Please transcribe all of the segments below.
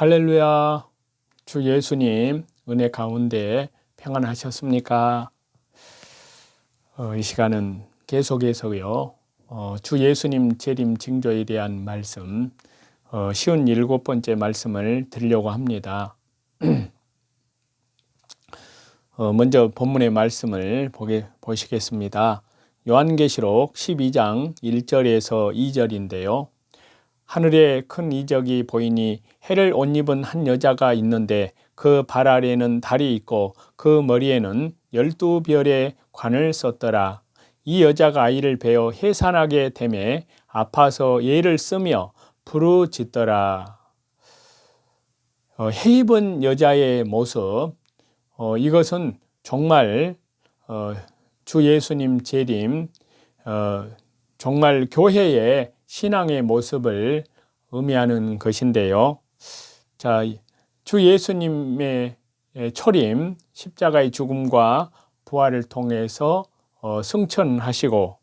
할렐루야. 주 예수님 은혜 가운데 평안하셨습니까? 이 시간은 계속해서요. 주 예수님 재림 징조에 대한 말씀 57번째 말씀을 드리려고 합니다. 먼저 본문의 말씀을 보시겠습니다. 요한계시록 12장 1절에서 2절인데요. 하늘에 큰 이적이 보이니 해를 옷 입은 한 여자가 있는데 그 발 아래에는 달이 있고 그 머리에는 12별의 관을 썼더라. 이 여자가 아이를 베어 해산하게 되매 아파서 예를 쓰며 부르짖더라. 해 입은 여자의 모습, 이것은 정말 주 예수님 재림, 정말 교회의 신앙의 모습을 의미하는 것인데요. 자, 주 예수님의 초림, 십자가의 죽음과 부활을 통해서 승천하시고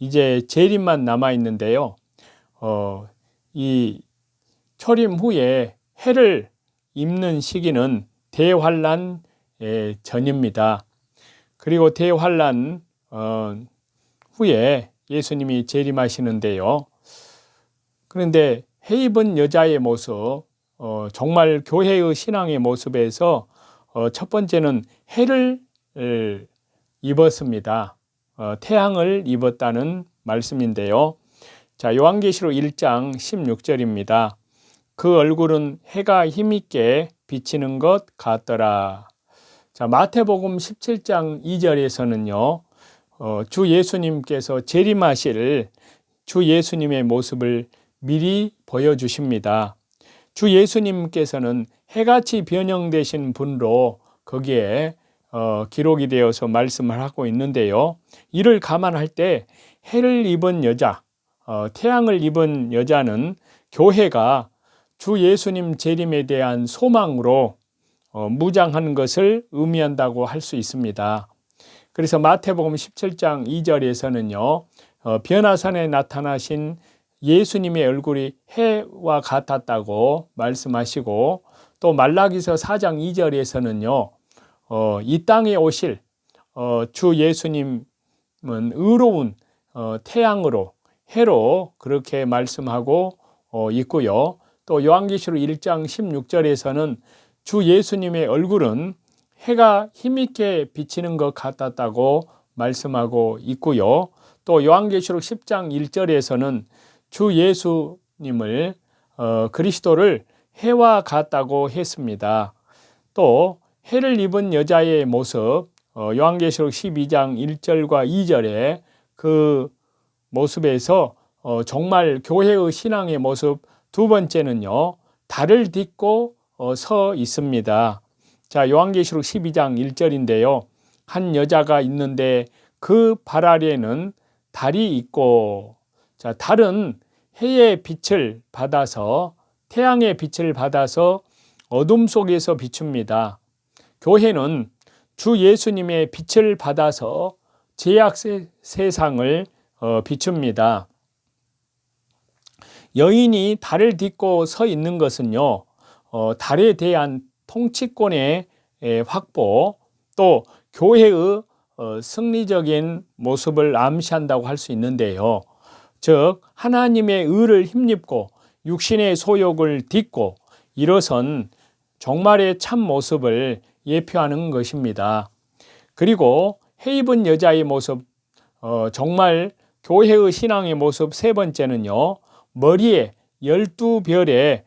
이제 재림만 남아 있는데요. 이 초림 후에 해를 입는 시기는 대환란 전입니다. 그리고 대환란 후에 예수님이 재림하시는데요. 그런데 해 입은 여자의 모습, 정말 교회의 신앙의 모습에서 첫 번째는 해를 입었습니다. 태양을 입었다는 말씀인데요. 자, 요한계시록 1장 16절입니다. 그 얼굴은 해가 힘있게 비치는 것 같더라. 자, 마태복음 17장 2절에서는요. 주 예수님께서 재림하실 주 예수님의 모습을 미리 보여주십니다. 주 예수님께서는 해같이 변형되신 분으로 거기에 기록이 되어서 말씀을 하고 있는데요. 이를 감안할 때 해를 입은 여자, 태양을 입은 여자는 교회가 주 예수님 재림에 대한 소망으로 무장하는 것을 의미한다고 할 수 있습니다. 그래서 마태복음 17장 2절에서는요. 변화산에 나타나신 예수님의 얼굴이 해와 같았다고 말씀하시고 또 말라기서 4장 2절에서는요. 이 땅에 오실 주 예수님은 의로운 태양으로 해로 그렇게 말씀하고 있고요. 또 요한계시록 1장 16절에서는 주 예수님의 얼굴은 해가 힘있게 비치는 것 같았다고 말씀하고 있고요. 또 요한계시록 10장 1절에서는 주 예수님을 그리스도를 해와 같다고 했습니다. 또 해를 입은 여자의 모습 요한계시록 12장 1절과 2절에 그 모습에서 정말 교회의 신앙의 모습 두 번째는요. 달을 딛고 서 있습니다. 자, 요한계시록 12장 1절인데요. 한 여자가 있는데 그 발 아래에는 달이 있고, 자, 달은 해의 빛을 받아서 태양의 빛을 받아서 어둠 속에서 비춥니다. 교회는 주 예수님의 빛을 받아서 죄악 세상을 비춥니다. 여인이 달을 딛고 서 있는 것은요. 달에 대한 통치권의 확보 또 교회의 승리적인 모습을 암시한다고 할 수 있는데요. 즉 하나님의 의를 힘입고 육신의 소욕을 딛고 일어선 종말의 참 모습을 예표하는 것입니다. 그리고 해 입은 여자의 모습, 정말 교회의 신앙의 모습 세 번째는요. 머리에 12별의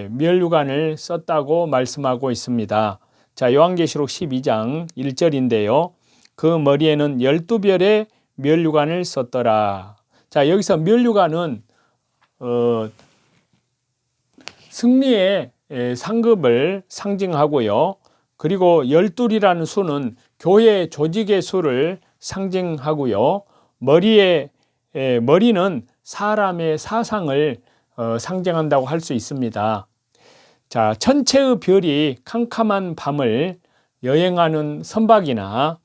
면류관을 썼다고 말씀하고 있습니다. 자, 요한계시록 12장 1절인데요. 그 머리에는 12별의 면류관을 썼더라. 자, 여기서 면류관은 승리의 상급을 상징하고요. 그리고 12이라는 수는 교회 조직의 수를 상징하고요. 머리는 사람의 사상을 상징한다고 할 수 있습니다. 자, 천체의 별이 캄캄한 밤을 여행하는 선박이나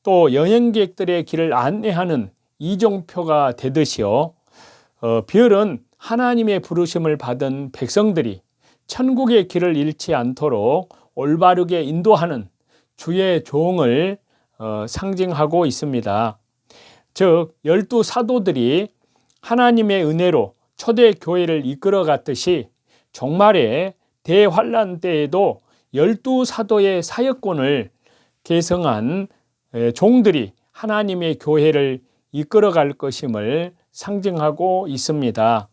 또 여행객들의 길을 안내하는 이종표가 되듯이요. 별은 하나님의 부르심을 받은 백성들이 천국의 길을 잃지 않도록 올바르게 인도하는 주의 종을 상징하고 있습니다. 즉 12사도들이 하나님의 은혜로 초대교회를 이끌어갔듯이 종말의 대환란 때에도 12사도의 사역권을 계승한 종들이 하나님의 교회를 이끌어갈 것임을 상징하고 있습니다.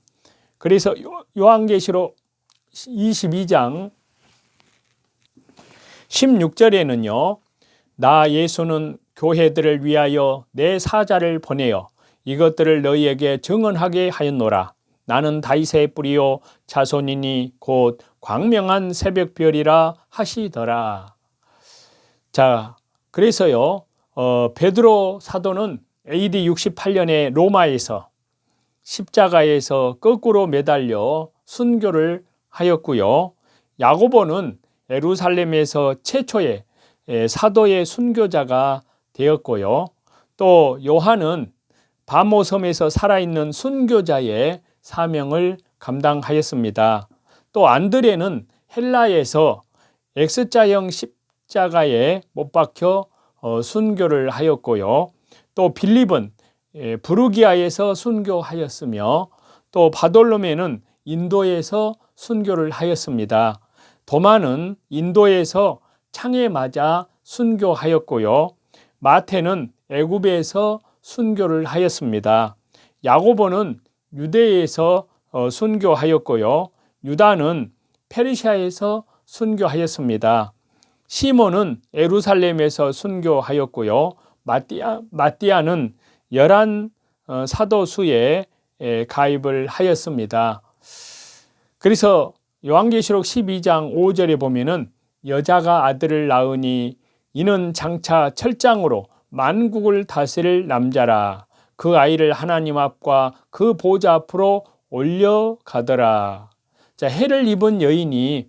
그래서 요한계시록 22장 16절에는요. 나 예수는 교회들을 위하여 내 사자를 보내어 이것들을 너희에게 증언하게 하였노라. 나는 다윗의 뿌리요 자손이니 곧 광명한 새벽별이라 하시더라. 자, 그래서요. 베드로 사도는 AD 68년에 로마에서 십자가에서 거꾸로 매달려 순교를 하였고요. 야고보는 예루살렘에서 최초의 사도의 순교자가 되었고요. 또 요한은 바모섬에서 살아있는 순교자의 사명을 감당하였습니다. 또 안드레는 헬라에서 X자형 십자가에 못 박혀 순교를 하였고요. 또 빌립은 부르기아에서 순교하였으며 또 바돌로메는 인도에서 순교를 하였습니다. 도마는 인도에서 창에 맞아 순교하였고요. 마태는 애굽에서 순교를 하였습니다. 야고보는 유대에서 순교하였고요. 유다는 페르시아에서 순교하였습니다. 시몬은 예루살렘에서 순교하였고요. 마띠아는 11 사도수에 가입을 하였습니다. 그래서 요한계시록 12장 5절에 보면은 여자가 아들을 낳으니 이는 장차 철장으로 만국을 다스릴 남자라. 그 아이를 하나님 앞과 그 보좌 앞으로 올려가더라. 자, 해를 입은 여인이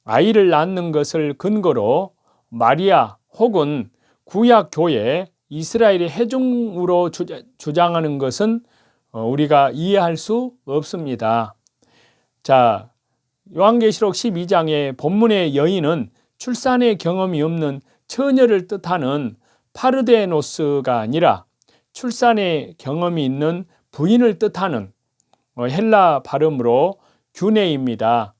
아이를 낳는 것을 근거로 마리아 혹은 구약교회 이스라엘의 해중으로 주장하는 것은 우리가 이해할 수 없습니다. 자, 요한계시록 12장의 본문의 여인은 출산의 경험이 없는 처녀를 뜻하는 파르데노스가 아니라 출산의 경험이 있는 부인을 뜻하는 헬라 발음으로 규네입니다.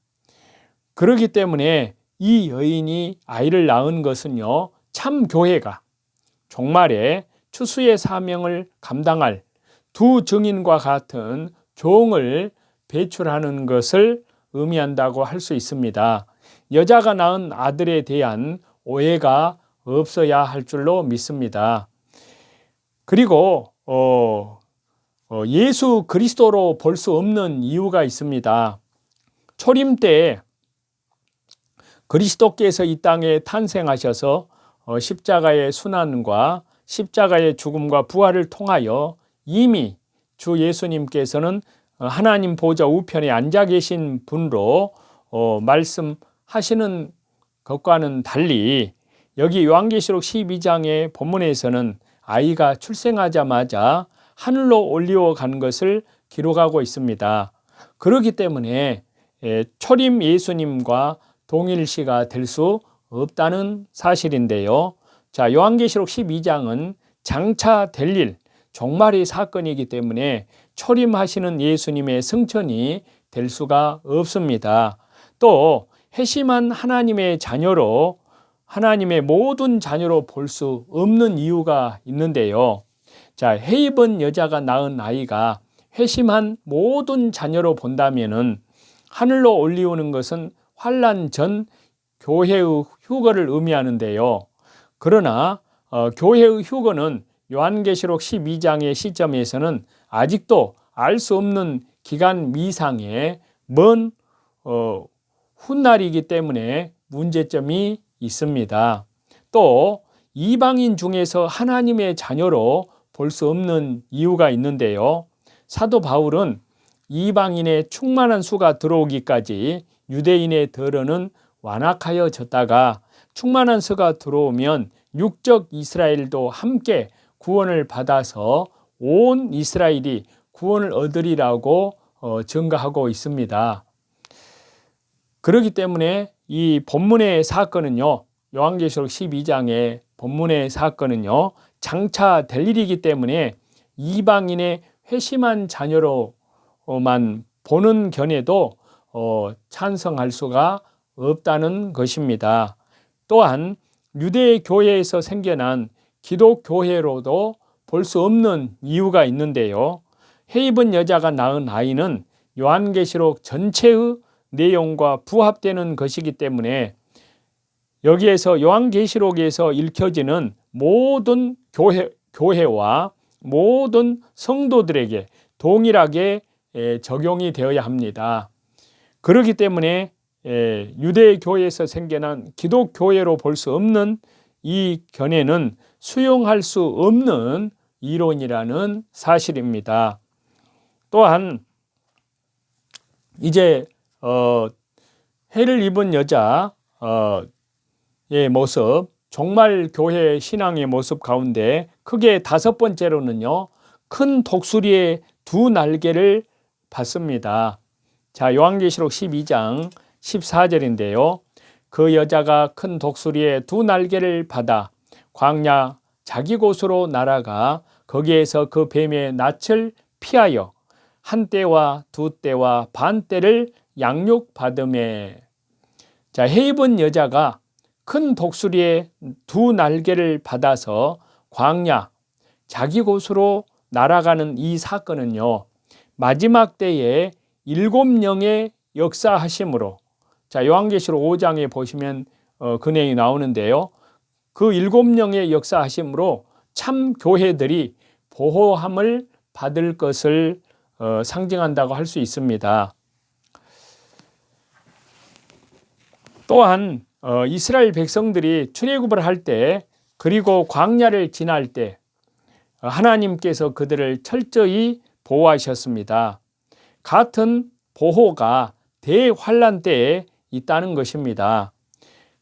그렇기 때문에 이 여인이 아이를 낳은 것은요, 참 교회가 종말에 추수의 사명을 감당할 두 증인과 같은 종을 배출하는 것을 의미한다고 할 수 있습니다. 여자가 낳은 아들에 대한 오해가 없어야 할 줄로 믿습니다. 그리고 예수 그리스도로 볼 수 없는 이유가 있습니다. 초림 때 그리스도께서 이 땅에 탄생하셔서 십자가의 순환과 십자가의 죽음과 부활을 통하여 이미 주 예수님께서는 하나님 보좌 우편에 앉아 계신 분으로 말씀하시는 것과는 달리 여기 요한계시록 12장의 본문에서는 아이가 출생하자마자 하늘로 올리워 간 것을 기록하고 있습니다. 그렇기 때문에 초림 예수님과 동일시가 될 수 없다는 사실인데요. 자, 요한계시록 12장은 장차 될 일, 종말의 사건이기 때문에 초림하시는 예수님의 승천이 될 수가 없습니다. 또 회심한 하나님의 자녀로 하나님의 모든 자녀로 볼 수 없는 이유가 있는데요. 자, 해 입은 여자가 낳은 아이가 회심한 모든 자녀로 본다면은 하늘로 올리우는 것은 환란 전 교회의 휴거를 의미하는데요. 그러나 교회의 휴거는 요한계시록 12장의 시점에서는 아직도 알 수 없는 기간 미상의 먼 훗날이기 때문에 문제점이 있습니다. 또 이방인 중에서 하나님의 자녀로 볼 수 없는 이유가 있는데요. 사도 바울은 이방인의 충만한 수가 들어오기까지 유대인의 덜어는 완악하여졌다가 충만한 수가 들어오면 육적 이스라엘도 함께 구원을 받아서 온 이스라엘이 구원을 얻으리라고 증거하고 있습니다. 그렇기 때문에 이 본문의 사건은요, 요한계시록 12장의 본문의 사건은요, 장차 될 일이기 때문에 이방인의 회심한 자녀로만 보는 견해도 찬성할 수가 없다는 것입니다. 또한 유대 교회에서 생겨난 기독교회로도 볼 수 없는 이유가 있는데요. 해 입은 여자가 낳은 아이는 요한계시록 전체의 내용과 부합되는 것이기 때문에 여기에서 요한계시록에서 읽혀지는 모든 교회와 모든 성도들에게 동일하게 적용이 되어야 합니다. 그렇기 때문에 유대교회에서 생겨난 기독교회로 볼 수 없는 이 견해는 수용할 수 없는 이론이라는 사실입니다. 또한 이제 해를 입은 여자의 모습, 종말 교회 신앙의 모습 가운데 크게 5번째로는요, 큰 독수리의 2날개를 받습니다. 자, 요한계시록 12장 14절인데요. 그 여자가 큰 독수리의 2날개를 받아 광야 자기 곳으로 날아가 거기에서 그 뱀의 낯을 피하여 한 때와 2때와 반 때를 양육받음에. 자, 해 입은 여자가 큰 독수리의 2날개를 받아서 광야 자기 곳으로 날아가는 이 사건은요, 마지막 때에 7영의 역사하심으로, 자, 요한계시록 5장에 보시면 그 내용이 나오는데요. 그 7영의 역사하심으로 참 교회들이 보호함을 받을 것을 상징한다고 할 수 있습니다. 또한 이스라엘 백성들이 출애굽을 할 때, 그리고 광야를 지날 때 하나님께서 그들을 철저히 보호하셨습니다. 같은 보호가 대환란 때에 있다는 것입니다.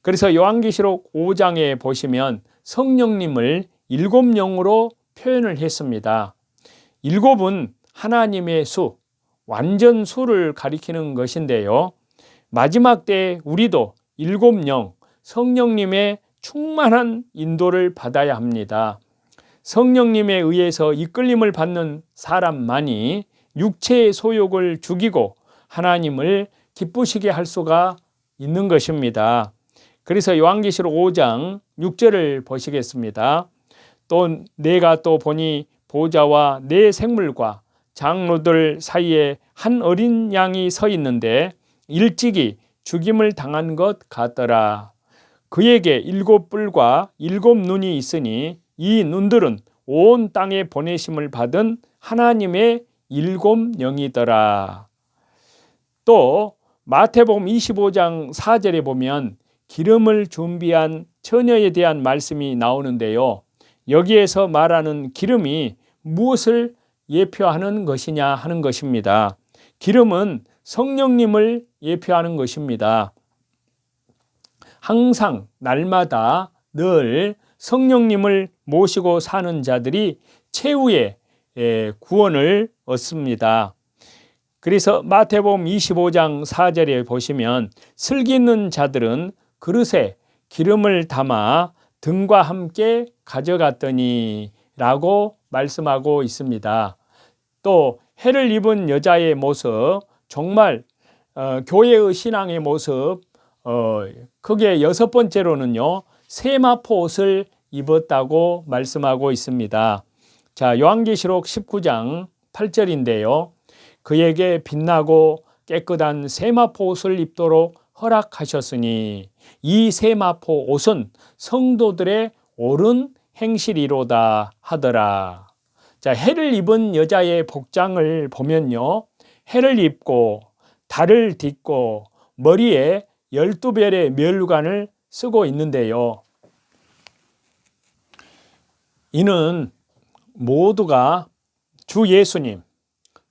그래서 요한계시록 5장에 보시면 성령님을 7영으로 표현을 했습니다. 7은 하나님의 수, 완전 수를 가리키는 것인데요. 마지막 때에 우리도 7영, 성령님의 충만한 인도를 받아야 합니다. 성령님에 의해서 이끌림을 받는 사람만이 육체의 소욕을 죽이고 하나님을 기쁘시게 할 수가 있는 것입니다. 그래서 요한계시록 5장 6절을 보시겠습니다. 또 내가 또 보니 보좌와 네 생물과 장로들 사이에 한 어린 양이 서 있는데 일찍이 죽임을 당한 것 같더라. 그에게 7뿔과 7눈이 있으니 이 눈들은 온 땅에 보내심을 받은 하나님의 7영이더라. 또 마태복음 25장 4절에 보면 기름을 준비한 처녀에 대한 말씀이 나오는데요. 여기에서 말하는 기름이 무엇을 예표하는 것이냐 하는 것입니다. 기름은 성령님을 예표하는 것입니다. 항상 날마다 늘 성령님을 모시고 사는 자들이 최후의 구원을 얻습니다. 그래서 마태복음 25장 4절에 보시면 슬기 있는 자들은 그릇에 기름을 담아 등과 함께 가져갔더니 라고 말씀하고 있습니다. 또 해를 입은 여자의 모습, 정말 교회의 신앙의 모습, 크게 6번째로는요, 세마포 옷을 입었다고 말씀하고 있습니다. 자, 요한계시록 19장 8절인데요. 그에게 빛나고 깨끗한 세마포 옷을 입도록 허락하셨으니 이 세마포 옷은 성도들의 옳은 행실이로다 하더라. 자, 해를 입은 여자의 복장을 보면요, 해를 입고 달을 딛고 머리에 12별의 멸관을 쓰고 있는데요. 이는 모두가 주 예수님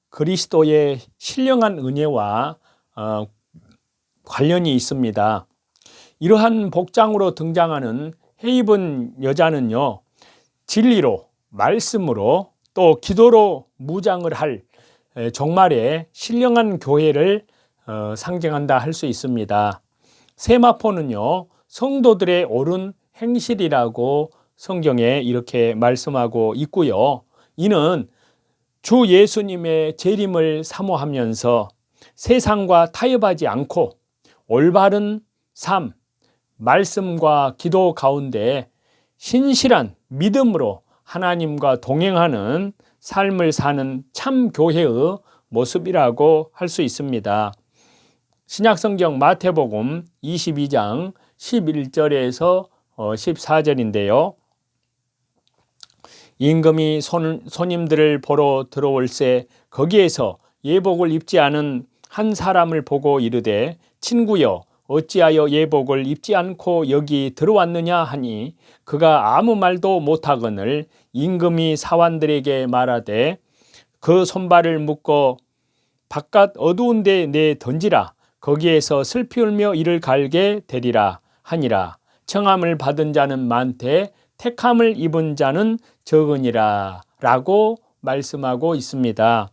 그리스도의 신령한 은혜와 관련이 있습니다. 이러한 복장으로 등장하는 해 입은 여자는요, 진리로, 말씀으로 또 기도로 무장을 할 종말의 신령한 교회를 상징한다 할 수 있습니다. 세마포는요, 성도들의 옳은 행실이라고 성경에 이렇게 말씀하고 있고요. 이는 주 예수님의 재림을 사모하면서 세상과 타협하지 않고 올바른 삶, 말씀과 기도 가운데 신실한 믿음으로 하나님과 동행하는 삶을 사는 참 교회의 모습이라고 할 수 있습니다. 신약성경 마태복음 22장 11절에서 14절인데요. 임금이 손님들을 보러 들어올새 거기에서 예복을 입지 않은 한 사람을 보고 이르되 친구여 어찌하여 예복을 입지 않고 여기 들어왔느냐 하니 그가 아무 말도 못하거늘 임금이 사환들에게 말하되 그 손발을 묶어 바깥 어두운 데 내 던지라 거기에서 슬피 울며 이를 갈게 되리라 하니라. 청함을 받은 자는 많되 택함을 입은 자는 적으니라 라고 말씀하고 있습니다.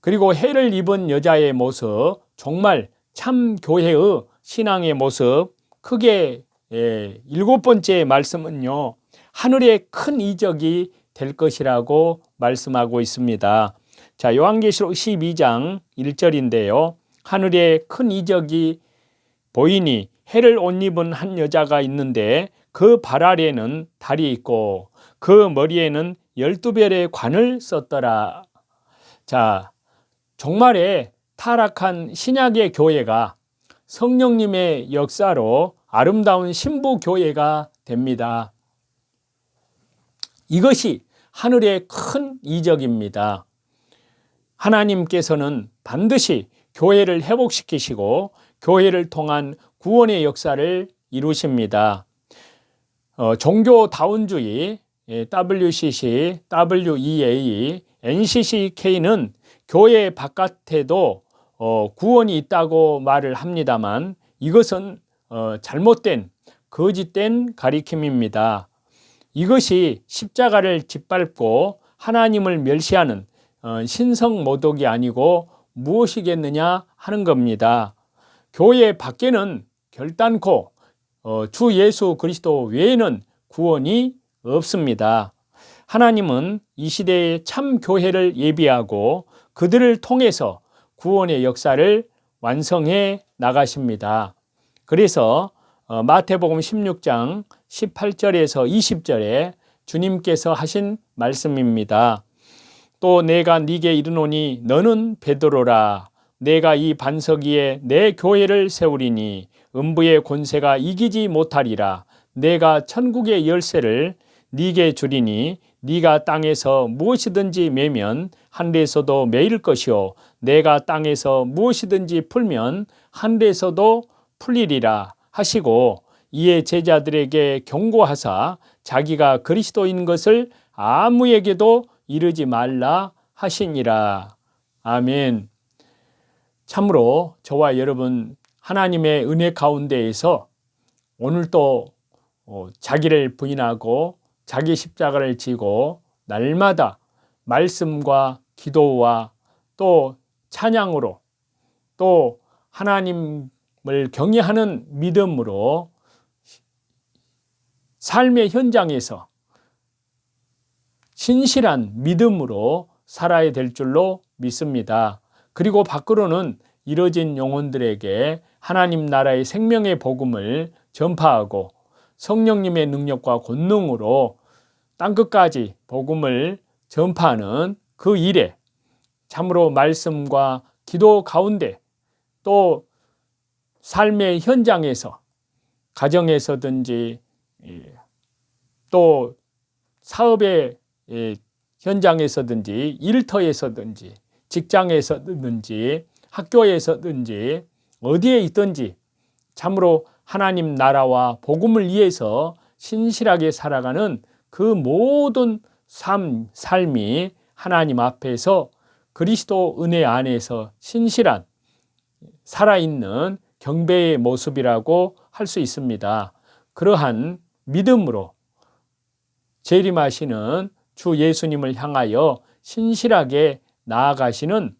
그리고 해를 입은 여자의 모습, 정말 참 교회의 신앙의 모습, 크게 7번째 말씀은요, 하늘의 큰 이적이 될 것이라고 말씀하고 있습니다. 자, 요한계시록 12장 1절인데요. 하늘에 큰 이적이 보이니 해를 옷 입은 한 여자가 있는데 그 발 아래에는 달이 있고 그 머리에는 12별의 관을 썼더라. 자, 종말에 타락한 신약의 교회가 성령님의 역사로 아름다운 신부 교회가 됩니다. 이것이 하늘의 큰 이적입니다. 하나님께서는 반드시 교회를 회복시키시고 교회를 통한 구원의 역사를 이루십니다. 종교다운주의 WCC, WEA, NCCK는 교회 바깥에도 구원이 있다고 말을 합니다만 이것은 잘못된 거짓된 가리킴입니다. 이것이 십자가를 짓밟고 하나님을 멸시하는 신성모독이 아니고 무엇이겠느냐 하는 겁니다. 교회 밖에는 결단코 주 예수 그리스도 외에는 구원이 없습니다. 하나님은 이 시대의 참 교회를 예비하고 그들을 통해서 구원의 역사를 완성해 나가십니다. 그래서 마태복음 16장 18절에서 20절에 주님께서 하신 말씀입니다. 또 내가 네게 이르노니 너는 베드로라. 내가 이 반석 위에 내 교회를 세우리니 음부의 권세가 이기지 못하리라. 내가 천국의 열쇠를 네게 주리니 네가 땅에서 무엇이든지 매면 하늘에서도 매일 것이요 내가 땅에서 무엇이든지 풀면 하늘에서도 풀리리라 하시고 이에 제자들에게 경고하사 자기가 그리스도인 것을 아무에게도 이르지 말라 하시니라. 아멘. 참으로 저와 여러분 하나님의 은혜 가운데에서 오늘도 자기를 부인하고 자기 십자가를 지고 날마다 말씀과 기도와 또 찬양으로 또 하나님을 경외하는 믿음으로 삶의 현장에서 신실한 믿음으로 살아야 될 줄로 믿습니다. 그리고 밖으로는 이뤄진 영혼들에게 하나님 나라의 생명의 복음을 전파하고 성령님의 능력과 권능으로 땅끝까지 복음을 전파하는 그 일에 참으로 말씀과 기도 가운데 또 삶의 현장에서 가정에서든지 또 사업의 현장에서든지 일터에서든지 직장에서든지 학교에서든지 어디에 있든지 참으로 하나님 나라와 복음을 위해서 신실하게 살아가는 그 모든 삶이 하나님 앞에서 그리스도 은혜 안에서 신실한 살아있는 경배의 모습이라고 할 수 있습니다. 그러한 믿음으로 재림하시는 주 예수님을 향하여 신실하게 나아가시는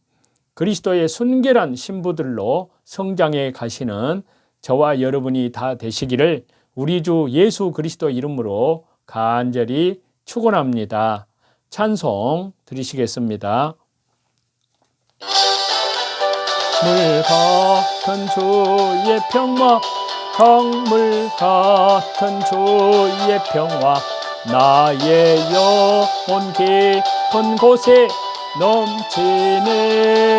그리스도의 순결한 신부들로 성장해 가시는 저와 여러분이 다 되시기를 우리 주 예수 그리스도 이름으로 간절히 축원합니다. 찬송 드리시겠습니다. 물 같은 주의 평화, 강물 같은 주의 평화, 나의 영혼 깊은 곳에 넘치네.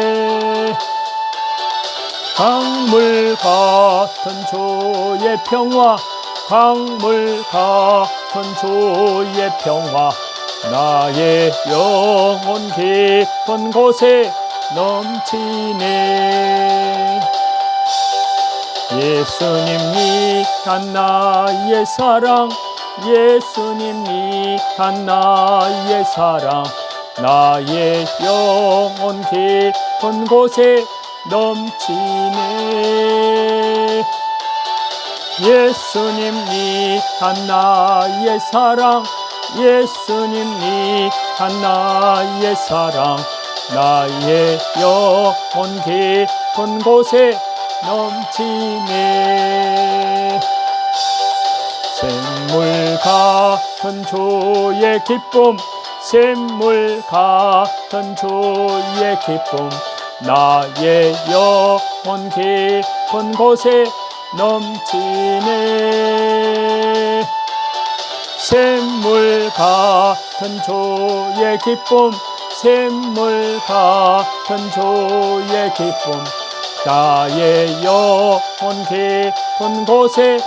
강물 같은 주의 평화, 강물 같은 주의 평화, 나의 영혼 깊은 곳에 넘치네. 예수님이 한 나의 사랑, 예수님이 한 나의 사랑, 나의 영혼 깊은 곳에 넘치네. 예수님이 한 나의 사랑, 예수님이 한 나의 사랑, 나의 영혼 깊은 곳에 넘치네. 샘물 같은 주의 기쁨, 샘물 같은 주의 기쁨, 나의 영혼 깊은 곳에 넘치네. 샘물 같은 주의 기쁨, 샘물 같은 주의 기쁨, 나의 영혼 깊은 곳에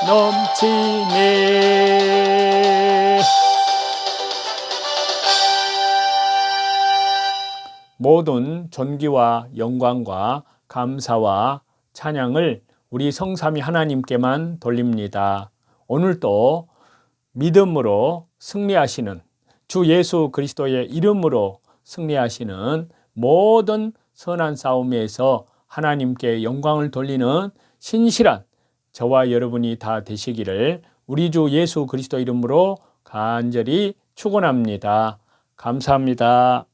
넘치네. 모든 존귀와 영광과 감사와 찬양을 우리 성삼위 하나님께만 돌립니다. 오늘도 믿음으로 승리하시는 주 예수 그리스도의 이름으로 승리하시는 모든 선한 싸움에서 하나님께 영광을 돌리는 신실한 저와 여러분이 다 되시기를 우리 주 예수 그리스도 이름으로 간절히 축원합니다. 감사합니다.